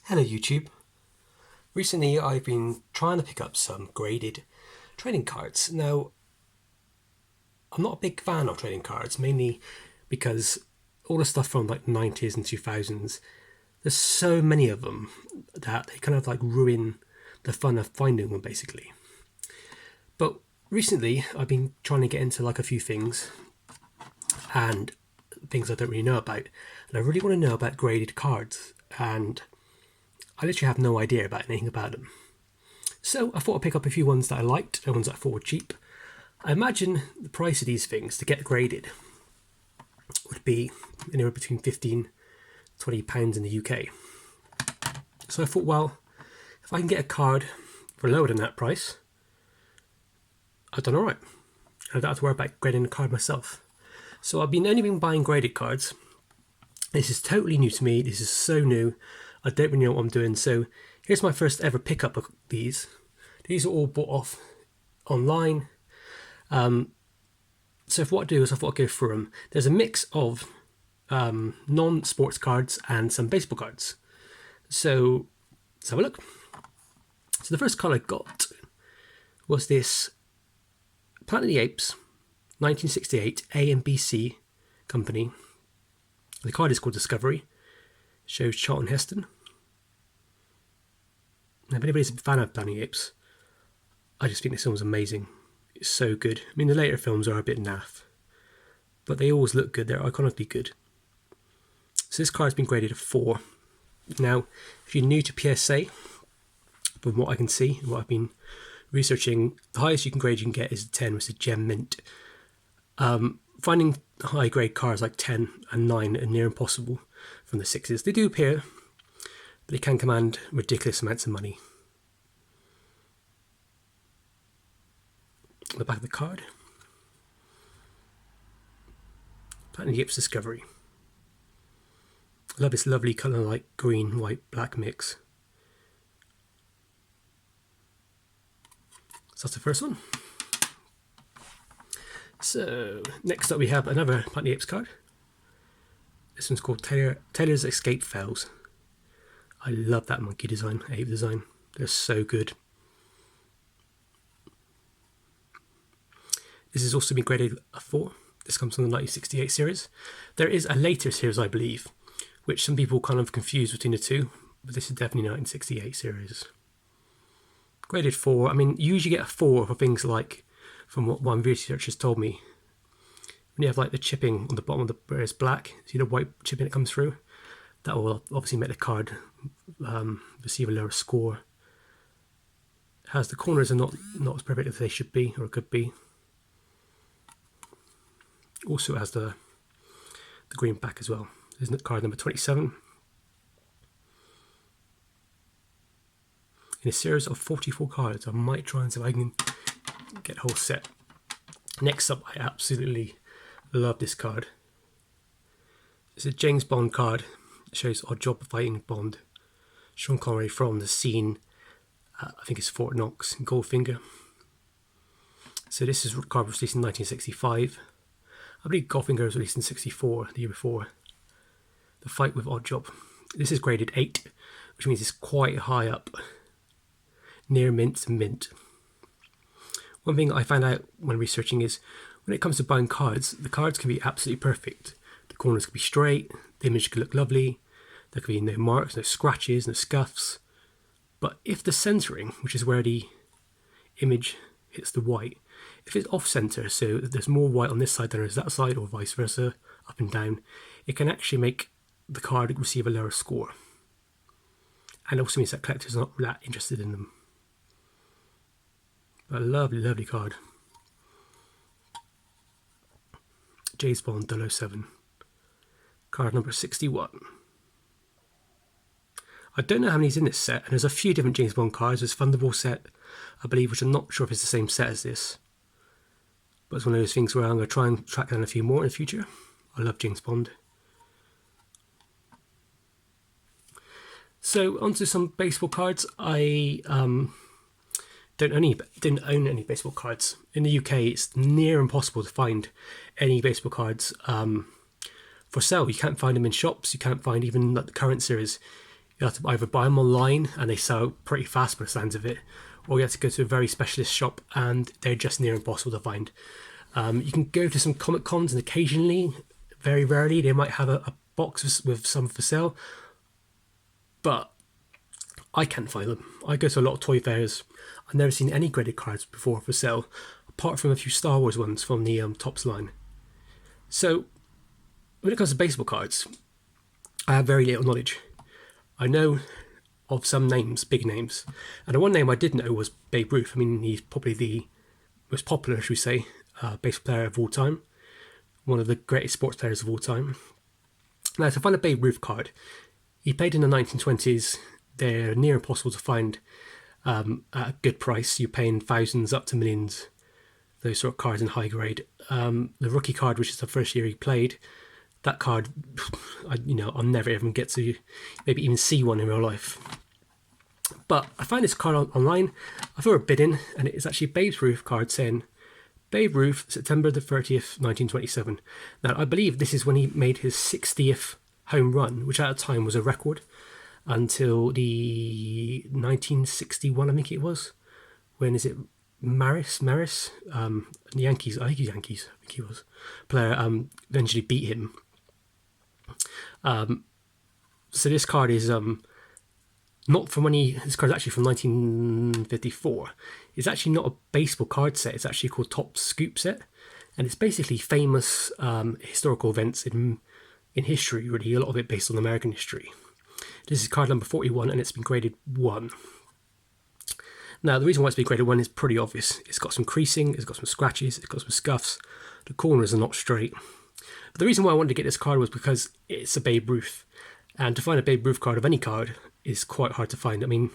Hello YouTube. Recently I've been trying to pick up some graded trading cards. Now, I'm not a big fan of trading cards, mainly because all the stuff from like the 90s and 2000s, there's so many of them that they kind of like ruin the fun of finding one basically. But recently I've been trying to get into like a few things and things I don't really know about. And I really want to know about graded cards, and I literally have no idea about anything about them. So I thought I'd pick up a few ones that I liked, the ones that I thought were cheap. I imagine the price of these things to get graded would be anywhere between £15–20 in the UK. So I thought, well, if I can get a card for lower than that price, I've done alright. I don't have to worry about grading the card myself. So I've only been buying graded cards. This is totally new to me. This is so new. I don't really know what I'm doing. So here's my first ever pickup of these. These are all bought off online. So what I do is I thought I'd go through them. There's a mix of non-sports cards and some baseball cards. So let's have a look. So the first card I got was this Planet of the Apes 1968 A and B C company. The card is called Discovery. It shows Charlton Heston. Now, if anybody's a fan of Planet of the Apes, I just think this film was amazing. It's so good. I mean, the later films are a bit naff, but they always look good. They're iconically good. So this card's been graded a 4. Now, if you're new to PSA, from what I can see and what I've been researching, the highest you can grade you can get is a 10, which is a gem mint. Finding high grade cards like 10 and 9 are near impossible from the 6s. They do appear, but they can command ridiculous amounts of money. On the back of the card, Planet of the Apes Discovery. I love this lovely colour like green, white, black mix. So that's the first one. So next up we have another Planet of the Apes card. This one's called Taylor's Escape Fails. I love that monkey design, ape design. They're so good. This has also been graded a 4. This comes from the 1968 series. There is a later series, I believe, which some people kind of confuse between the two, but this is definitely 1968 series. Graded 4. I mean, you usually get a 4 for things like, from what one researcher has told me, when you have like the chipping on the bottom of the where it's black, see the white chipping that comes through, that will obviously make the card receive a lower score. As the corners are not as perfect as they should be or could be. Also has the green back as well. Isn't it card number 27? In a series of 44 cards, I might try and see if I can get a whole set. Next up, I absolutely love this card. It's a James Bond card. It shows Odd Job fighting Bond. Sean Connery from the scene, I think it's Fort Knox in Goldfinger. So this is a card was released in 1965. I believe Goldfinger was released in 64, the year before. The fight with Odd Job. This is graded 8, which means it's quite high up, near mint to mint. One thing I found out when researching is, when it comes to buying cards, the cards can be absolutely perfect. The corners can be straight, the image can look lovely, there can be no marks, no scratches, no scuffs. But if the centering, which is where the image hits the white, if it's off center, so there's more white on this side than there is that side, or vice versa, up and down, it can actually make the card receive a lower score. And also means that collectors are not that interested in them. But a lovely, lovely card. James Bond 007. Card number 61. I don't know how many's in this set, and there's a few different James Bond cards. There's Thunderball set, I believe, which I'm not sure if it's the same set as this. But it's one of those things where I'm going to try and track down a few more in the future. I love James Bond. So onto some baseball cards. I didn't own any baseball cards. In the UK, it's near impossible to find any baseball cards for sale. You can't find them in shops. You can't find even like the current series. You have to either buy them online, and they sell pretty fast by the sounds of it, or you have to go to a very specialist shop, and they're just near impossible to find. You can go to some Comic Cons, and occasionally, very rarely, they might have a box with some for sale, but I can't find them. I go to a lot of toy fairs. I've never seen any graded cards before for sale, apart from a few Star Wars ones from the Topps line. So, when it comes to baseball cards, I have very little knowledge. I know of some names, big names, and the one name I did know was Babe Ruth. I mean, he's probably the most popular, should we say, baseball player of all time, one of the greatest sports players of all time. Now, to find a Babe Ruth card, he played in the 1920s. They're near impossible to find at a good price. You're paying thousands up to millions, those sort of cards in high grade. The rookie card, which is the first year he played, that card, I'll never even get to maybe even see one in real life. But I found this card online. I threw a bid in, and it's actually Babe Ruth card saying, Babe Ruth, September the 30th, 1927. Now, I believe this is when he made his 60th home run, which at the time was a record, until the 1961, I think it was. When is it? Maris, the Yankees, I think he was, player, eventually beat him. So this card is not from this card is actually from 1954. It's actually not a baseball card set, it's actually called Topps Scoop Set. And it's basically famous historical events in history, really, a lot of it based on American history. This is card number 41, and it's been graded 1. Now, the reason why it's been graded 1 is pretty obvious. It's got some creasing, it's got some scratches, it's got some scuffs, the corners are not straight. But the reason why I wanted to get this card was because it's a Babe Ruth, and to find a Babe Ruth card of any card is quite hard to find. I mean,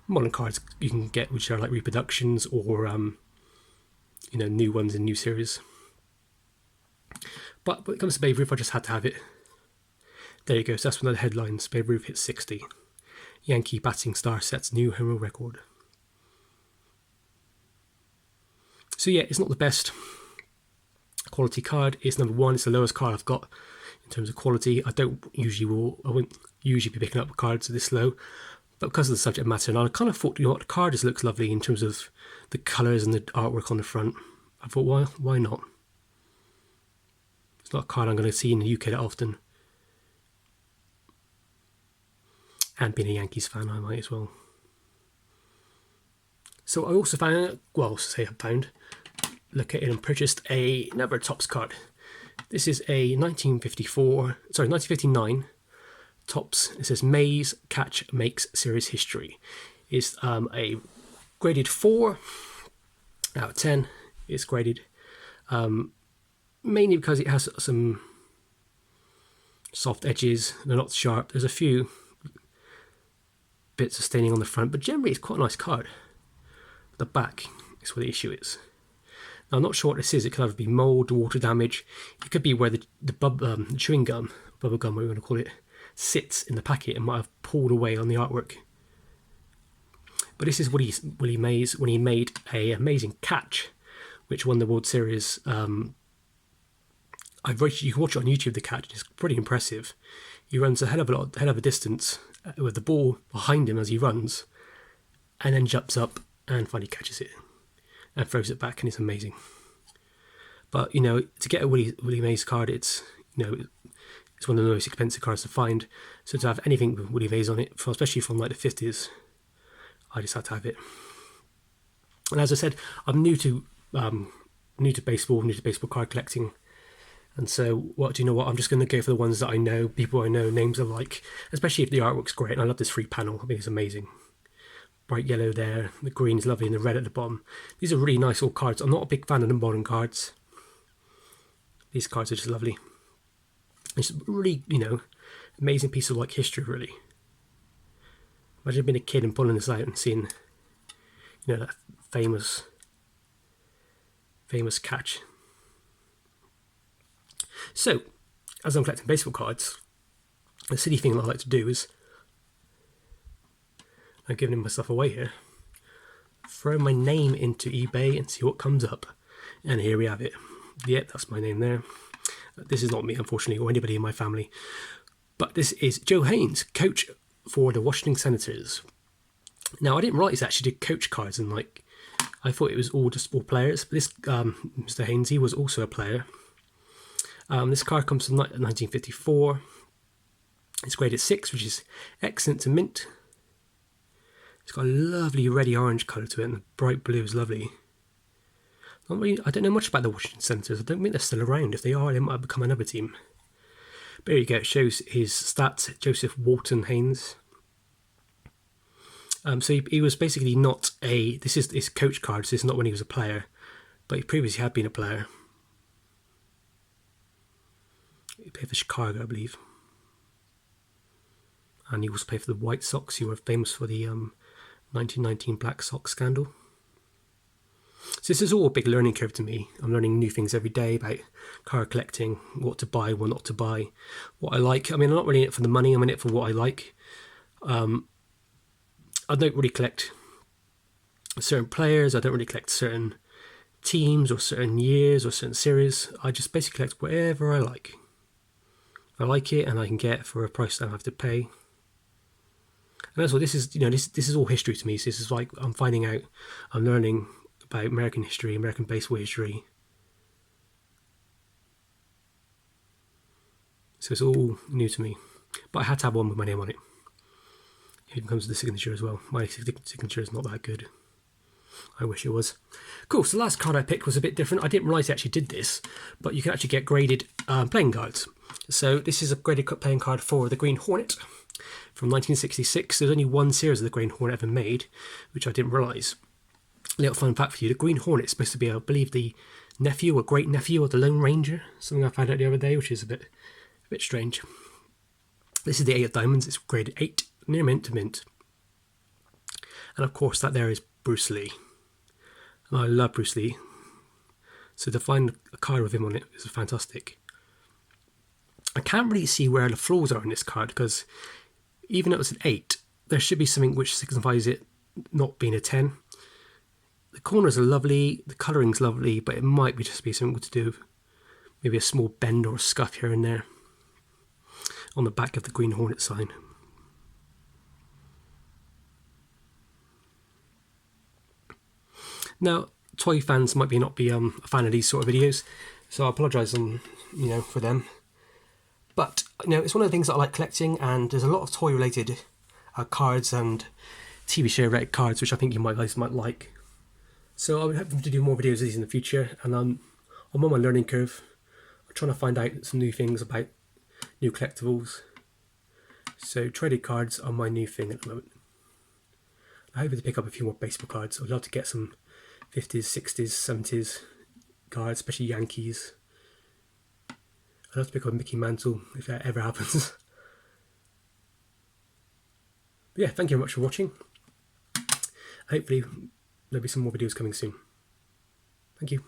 modern cards you can get which are like reproductions or new ones in new series. But when it comes to Babe Ruth, I just had to have it. There you go, so that's one of the headlines. Babe Ruth hits 60. Yankee batting star sets new home run record. So yeah, it's not the best quality card. It's number 1. It's the lowest card I've got in terms of quality. I wouldn't usually be picking up cards this low, but because of the subject matter, and I kind of thought, the card just looks lovely in terms of the colours and the artwork on the front. I thought, why not? It's not a card I'm going to see in the UK that often. And being a Yankees fan, I might as well. So I also located and purchased another Topps card. This is a 1959 Topps. It says Mays Catch Makes Series History. It's a graded 4 out of 10. It's graded mainly because it has some soft edges. They're not sharp. There's a few bits of staining on the front, but generally it's quite a nice card. The back is where the issue is. Now, I'm not sure what this is. It could either be mold, water damage. It could be where the chewing gum, bubble gum, whatever you want to call it, sits in the packet and might have pulled away on the artwork. But this is Willie Mays when he made a amazing catch, which won the World Series. You can watch it on YouTube. The catch is pretty impressive. He runs a hell of a distance with the ball behind him as he runs, and then jumps up and finally catches it and throws it back, and it's amazing. But to get a Willie Mays card, it's it's one of the most expensive cards to find. So to have anything with Willie Mays on it, especially from like the 50s, I just had to have it. And as I said, I'm new to baseball, new to baseball card collecting. And so, I'm just going to go for the ones that I know, people I know, names I like, especially if the artwork's great. And I love this free panel. I think it's amazing. Bright yellow there, the green is lovely, and the red at the bottom. These are really nice old cards. I'm not a big fan of the modern cards. These cards are just lovely. It's really, amazing piece of like history, really. Imagine being a kid and pulling this out and seeing, that famous catch. So, as I'm collecting baseball cards, the silly thing that I like to do is, I'm giving myself away here, throw my name into eBay and see what comes up. And here we have it. Yep, that's my name there. This is not me, unfortunately, or anybody in my family. But this is Joe Haynes, coach for the Washington Senators. Now, I didn't realise actually did coach cards, and like I thought it was all just all players. But this Mr. Hainsey was also a player. This card comes from 1954. It's graded 6, which is excellent to mint. It's got a lovely reddy orange colour to it, and the bright blue is lovely. I don't know much about the Washington Senators. I don't think they're still around. If they are, they might have become another team. But there you go. It shows his stats. Joseph Walton Haynes. So he was basically not a... This is his coach card. So this is not when he was a player. But he previously had been a player. He played for Chicago, I believe. And he also played for the White Sox, who were famous for the 1919 Black Sox scandal. So this is all a big learning curve to me. I'm learning new things every day about card collecting, what to buy, what not to buy, what I like. I mean, I'm not really in it for the money, I'm in it for what I like. I don't really collect certain players, I don't really collect certain teams or certain years or certain series. I just basically collect whatever I like. I like it and I can get for a price that I have to pay. And that's what this is, this is all history to me. So this is like I'm finding out, I'm learning about American history, American baseball history. So it's all new to me. But I had to have one with my name on it. It even comes with the signature as well. My signature is not that good. I wish it was. Cool, so the last card I picked was a bit different. I didn't realise I actually did this, but you can actually get graded playing cards. So this is a graded playing card for the Green Hornet from 1966. There's only one series of the Green Hornet ever made, which I didn't realise. Little fun fact for you, the Green Hornet is supposed to be, I believe, the nephew or great nephew of the Lone Ranger. Something I found out the other day, which is a bit strange. This is the 8 of diamonds. It's graded 8, near mint to mint. And of course that there is Bruce Lee. And I love Bruce Lee. So to find a card with him on it is fantastic. I can't really see where the flaws are in this card, because even though it's an 8, there should be something which signifies it not being a 10. The corners are lovely, the colouring's lovely, but it might be just be something to do, maybe a small bend or a scuff here and there on the back of the Green Hornet sign. Now, toy fans might not be a fan of these sort of videos, so I apologise for them. But it's one of the things that I like collecting, and there's a lot of toy related cards and TV show related cards which I think you guys might like. So I'm hoping to do more videos of these in the future, and I'm on my learning curve. I'm trying to find out some new things about new collectibles. So traded cards are my new thing at the moment. I hope to pick up a few more baseball cards. I'd love to get some 50s, 60s, 70s cards, especially Yankees. I'd love to pick up a Mickey Mantle if that ever happens. But yeah, thank you very much for watching. Hopefully there'll be some more videos coming soon. Thank you.